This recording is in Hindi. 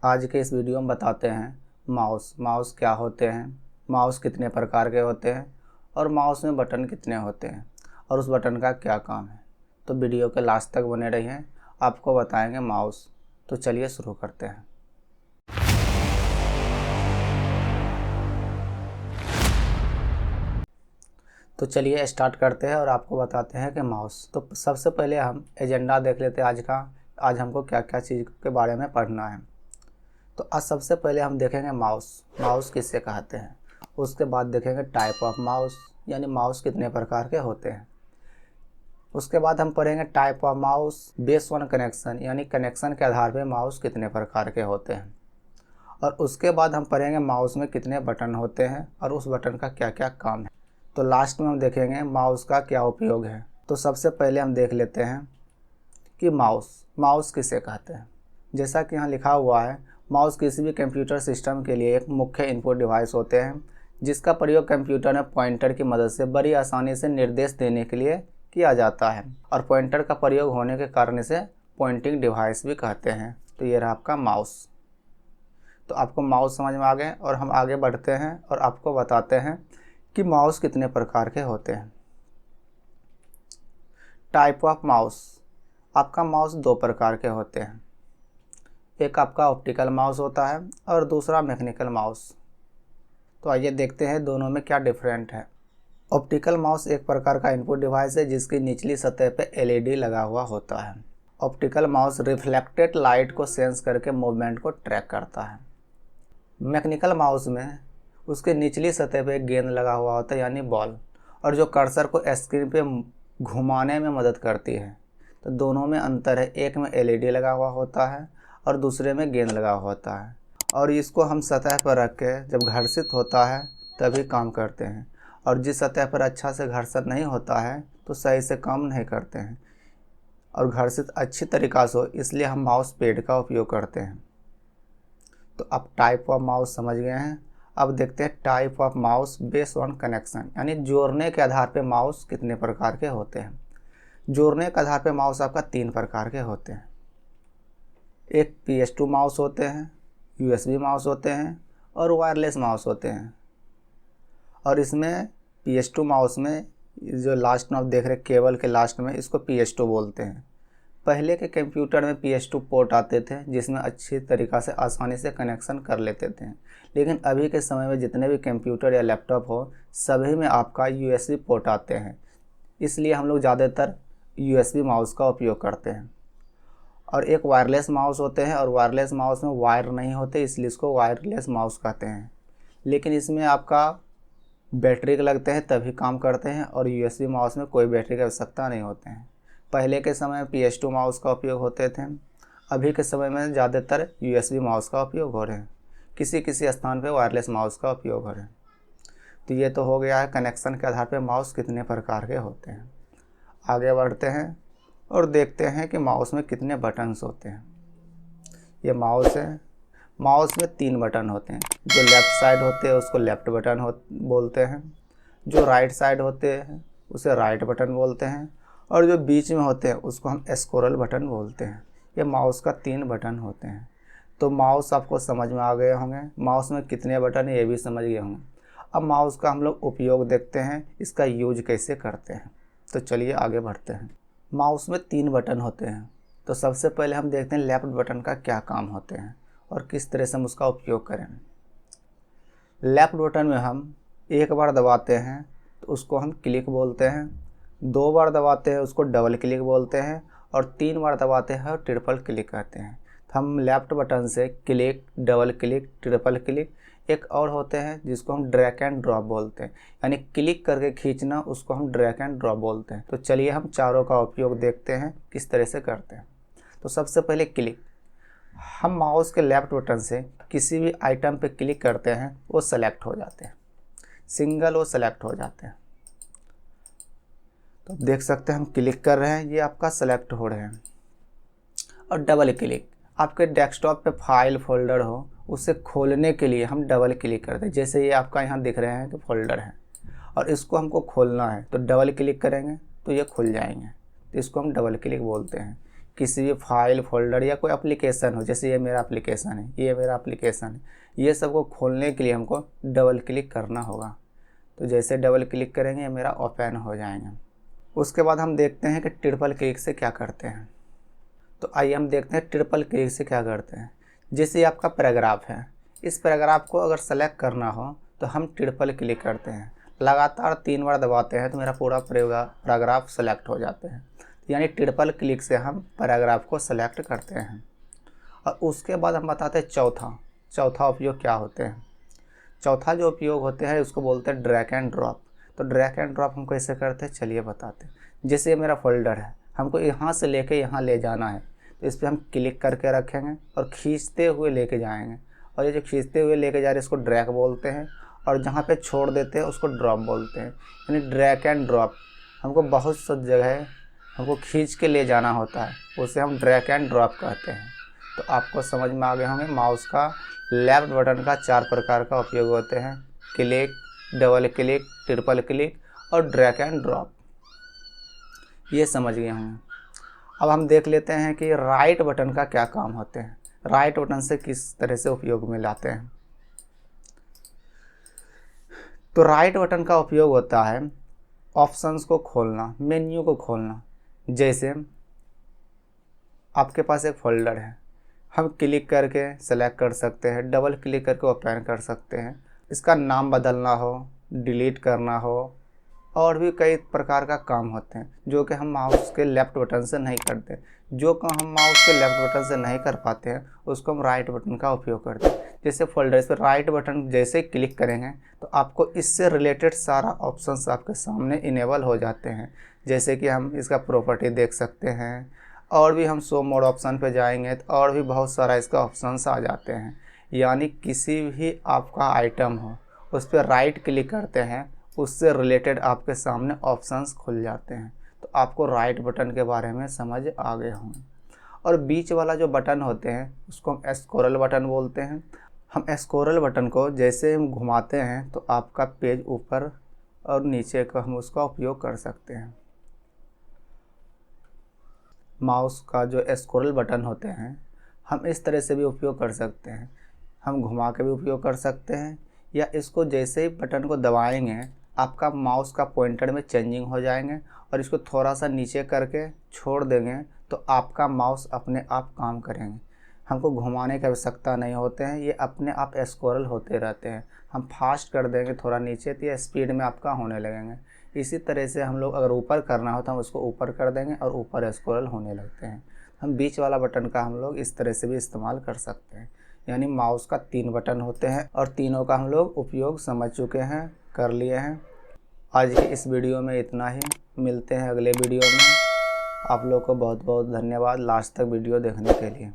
आज के इस वीडियो में बताते हैं माउस क्या होते हैं, माउस कितने प्रकार के होते हैं और माउस में बटन कितने होते हैं और उस बटन का क्या काम है। तो वीडियो के लास्ट तक बने रहिए, आपको बताएंगे माउस। तो चलिए शुरू करते हैं। तो चलिए स्टार्ट करते हैं और आपको बताते हैं कि माउस। तो सबसे पहले हम एजेंडा देख लेते हैं आज का। आज हमको क्या क्या चीज़ के बारे में पढ़ना है। तो आज सबसे पहले हम देखेंगे माउस किससे कहते हैं। उसके बाद देखेंगे टाइप ऑफ माउस, यानी माउस कितने प्रकार के होते हैं। उसके बाद हम पढ़ेंगे type of mouse based on connection, यानी कनेक्शन के आधार पर माउस कितने प्रकार के होते हैं। और उसके बाद हम पढ़ेंगे माउस में कितने बटन होते हैं और उस बटन का क्या क्या काम है। तो लास्ट में हम देखेंगे माउस का क्या उपयोग है। तो सबसे पहले हम देख लेते हैं कि माउस किसे कहते हैं। जैसा कि यहाँ लिखा हुआ है, माउस किसी भी कंप्यूटर सिस्टम के लिए एक मुख्य इनपुट डिवाइस होते हैं जिसका प्रयोग कंप्यूटर में पॉइंटर की मदद से बड़ी आसानी से निर्देश देने के लिए किया जाता है। और पॉइंटर का प्रयोग होने के कारण इसे पॉइंटिंग डिवाइस भी कहते हैं। तो ये रहा आपका माउस। तो आपको माउस समझ में आ गए और हम आगे बढ़ते हैं और आपको बताते हैं कि माउस कितने प्रकार के होते हैं। टाइप ऑफ माउस, आपका माउस दो प्रकार के होते हैं। एक आपका ऑप्टिकल माउस होता है और दूसरा मैकेनिकल माउस। तो आइए देखते हैं दोनों में क्या डिफरेंट है। ऑप्टिकल माउस एक प्रकार का इनपुट डिवाइस है जिसकी निचली सतह पर एलईडी लगा हुआ होता है। ऑप्टिकल माउस रिफ्लेक्टेड लाइट को सेंस करके मूवमेंट को ट्रैक करता है। मैकेनिकल माउस में उसके निचली सतह पर एक गेंद लगा हुआ होता है, यानी बॉल, और जो कर्सर को स्क्रीन पे घुमाने में मदद करती है। तो दोनों में अंतर है, एक में एलईडी लगा हुआ होता है और दूसरे में गेंद लगा हुआ होता है। और इसको हम सतह पर रख के जब घर्षित होता है तभी काम करते हैं, और जिस सतह पर अच्छा से घर्षण नहीं होता है तो सही से काम नहीं करते हैं। और घर्षित अच्छी तरीक़ा से हो इसलिए हम माउस पैड का उपयोग करते हैं। तो अब टाइप ऑफ माउस समझ गए हैं। अब देखते हैं type of mouse based on connection, यानी जोड़ने के आधार पर माउस कितने प्रकार के होते हैं। जोड़ने के आधार पर माउस आपका तीन प्रकार के होते हैं। एक PS2 माउस होते हैं, USB माउस होते हैं और वायरलेस माउस होते हैं। और इसमें PS2 माउस में जो लास्ट में आप देख रहे केबल के लास्ट में, इसको PS2 बोलते हैं। पहले के कंप्यूटर में PS2 पोर्ट आते थे जिसमें अच्छी तरीक़ा से आसानी से कनेक्शन कर लेते थे। लेकिन अभी के समय में जितने भी कंप्यूटर या लैपटॉप हो सभी में आपका USB पोर्ट आते हैं, इसलिए हम लोग ज़्यादातर USB माउस का उपयोग करते हैं। और एक वायरलेस माउस होते हैं, और वायरलेस माउस में वायर नहीं होते इसलिए इसको वायरलेस माउस कहते हैं। लेकिन इसमें आपका बैटरी के लगते हैं तभी काम करते हैं, और USB माउस में कोई बैटरी की आवश्यकता नहीं होते हैं। पहले के समय में PS2 माउस का उपयोग होते थे, अभी के समय में ज़्यादातर USB माउस का उपयोग हो रहे हैं। किसी किसी स्थान पर वायरलेस माउस का उपयोग हो रहे हैं। तो ये तो हो गया है कनेक्शन के आधार पर माउस कितने प्रकार के होते हैं। आगे बढ़ते हैं और देखते हैं कि माउस में कितने बटन्स होते हैं। ये माउस है, माउस में तीन बटन होते हैं। जो लेफ़्ट साइड होते हैं उसको लेफ़्ट बटन बोलते हैं, जो राइट साइड होते हैं उसे राइट बटन बोलते हैं, और जो बीच में होते हैं उसको हम स्क्रोल बटन बोलते हैं। ये माउस का तीन बटन होते हैं। तो माउस आपको समझ में आ गए होंगे, माउस में कितने बटन है ये भी समझ गए होंगे। अब माउस का हम लोग उपयोग देखते हैं, इसका यूज कैसे करते हैं। तो चलिए आगे बढ़ते हैं। माउस में तीन बटन होते हैं। तो सबसे पहले हम देखते हैं लेफ़्ट बटन का क्या काम होते हैं और किस तरह से हम उसका उपयोग करें। लेफ़्ट बटन में हम एक बार दबाते हैं तो उसको हम क्लिक बोलते हैं, दो बार दबाते हैं उसको डबल क्लिक बोलते हैं, और तीन बार दबाते हैं और ट्रिपल क्लिक कहते हैं। तो हम लेफ़्ट बटन से click, double click, triple click, एक और होते हैं जिसको हम ड्रैग एंड ड्रॉप बोलते हैं, यानी क्लिक करके खींचना, उसको हम ड्रैग एंड ड्रॉप बोलते हैं। तो चलिए हम चारों का उपयोग देखते हैं किस तरह से करते हैं। तो सबसे पहले क्लिक, हम माउस के लेफ़्ट बटन से किसी भी आइटम पे क्लिक करते हैं वो सेलेक्ट हो जाते हैं, सिंगल वो सेलेक्ट हो जाते हैं। तो देख सकते हैं हम क्लिक कर रहे हैं, ये आपका सेलेक्ट हो रहे हैं। और डबल क्लिक, आपके डेस्कटॉप पे फाइल फोल्डर हो उसे खोलने के लिए हम डबल क्लिक करते हैं। जैसे ये आपका यहाँ दिख रहे हैं कि फोल्डर है और इसको हमको खोलना है तो डबल क्लिक करेंगे तो ये खुल जाएंगे। तो इसको हम डबल क्लिक बोलते हैं। किसी भी फाइल फोल्डर या कोई एप्लीकेशन हो, जैसे ये मेरा एप्लीकेशन है, ये मेरा एप्लीकेशन है, ये सबको खोलने के लिए हमको डबल क्लिक करना होगा। तो जैसे डबल क्लिक करेंगे ये मेरा ओपन हो जाएंगे। उसके बाद हम देखते हैं कि ट्रिपल क्लिक से क्या करते हैं। तो आइए हम देखते हैं ट्रिपल क्लिक से क्या करते हैं। जैसे आपका पैराग्राफ है, इस पैराग्राफ को अगर सेलेक्ट करना हो तो हम ट्रिपल क्लिक करते हैं, लगातार 3 बार दबाते हैं तो मेरा पूरा पैराग्राफ सेलेक्ट हो जाते हैं। यानी ट्रिपल क्लिक से हम पैराग्राफ को सेलेक्ट करते हैं। और उसके बाद हम बताते हैं चौथा उपयोग क्या होते हैं। चौथा जो उपयोग होते हैं उसको बोलते हैं ड्रैग एंड ड्रॉप। तो ड्रैग एंड ड्रॉप हम कैसे करते हैं चलिए बताते हैं। जैसे ये मेरा फोल्डर है, हमको यहाँ से लेके यहाँ ले जाना है, तो इस पर हम क्लिक करके रखेंगे और खींचते हुए लेके जाएंगे। और ये जो खींचते हुए लेके जा रहे हैं इसको ड्रैग बोलते हैं, और जहाँ पे छोड़ देते हैं उसको ड्रॉप बोलते हैं। यानी ड्रैग एंड ड्रॉप, हमको बहुत सी जगह हमको खींच के ले जाना होता है, उसे हम ड्रैग एंड ड्रॉप कहते हैं। तो आपको समझ में आ गया होंगे माउस का लेफ्ट बटन का 4 प्रकार का उपयोग होते हैं, click, double click, triple click और ड्रैग एंड ड्रॉप। ये समझ गए होंगे। अब हम देख लेते हैं कि राइट बटन का क्या काम होते हैं, राइट बटन से किस तरह से उपयोग में लाते हैं। तो राइट बटन का उपयोग होता है ऑप्शंस को खोलना, मेन्यू को खोलना। जैसे आपके पास एक फोल्डर है, हम क्लिक करके सेलेक्ट कर सकते हैं, डबल क्लिक करके ओपन कर सकते हैं। इसका नाम बदलना हो, डिलीट करना हो, और भी कई प्रकार का काम होते हैं जो कि हम माउस के लेफ़्ट बटन से नहीं करते। जो काम हम माउस के लेफ़्ट बटन से नहीं कर पाते हैं उसको हम राइट बटन का उपयोग करते हैं। जैसे फोल्डर पर राइट बटन जैसे क्लिक करेंगे तो आपको इससे रिलेटेड सारा ऑप्शंस आपके सामने इनेबल हो जाते हैं। जैसे कि हम इसका प्रॉपर्टी देख सकते हैं, और भी हम शो मोड ऑप्शन पे जाएंगे तो और भी बहुत सारा इसका ऑप्शंस आ जाते हैं। यानी किसी भी आपका आइटम हो उस पर राइट क्लिक करते हैं, उससे रिलेटेड आपके सामने ऑप्शंस खुल जाते हैं। तो आपको राइट बटन के बारे में समझ आ गए होंगे। और बीच वाला जो बटन होते हैं उसको हम स्क्रॉल बटन बोलते हैं। हम स्क्रॉल बटन को जैसे हम घुमाते हैं तो आपका पेज ऊपर और नीचे का हम उसका उपयोग कर सकते हैं। माउस का जो स्क्रॉल बटन होते हैं हम इस तरह से भी उपयोग कर सकते हैं, हम घुमा के भी उपयोग कर सकते हैं, या इसको जैसे ही बटन को दबाएंगे आपका माउस का पॉइंटर में चेंजिंग हो जाएंगे, और इसको थोड़ा सा नीचे करके छोड़ देंगे तो आपका माउस अपने आप काम करेंगे। हमको घुमाने की आवश्यकता नहीं होते हैं, ये अपने आप स्क्रॉल होते रहते हैं। हम फास्ट कर देंगे थोड़ा नीचे तो ये स्पीड में आपका होने लगेंगे। इसी तरह से हम लोग अगर ऊपर करना हो तो हम उसको ऊपर कर देंगे और ऊपर स्क्रॉल होने लगते हैं। हम बीच वाला बटन का हम लोग इस तरह से भी इस्तेमाल कर सकते हैं। यानी माउस का 3 बटन होते हैं और तीनों का हम लोग उपयोग समझ चुके हैं, कर लिए हैं। आज की इस वीडियो में इतना ही, मिलते हैं अगले वीडियो में। आप लोग को बहुत बहुत धन्यवाद लास्ट तक वीडियो देखने के लिए।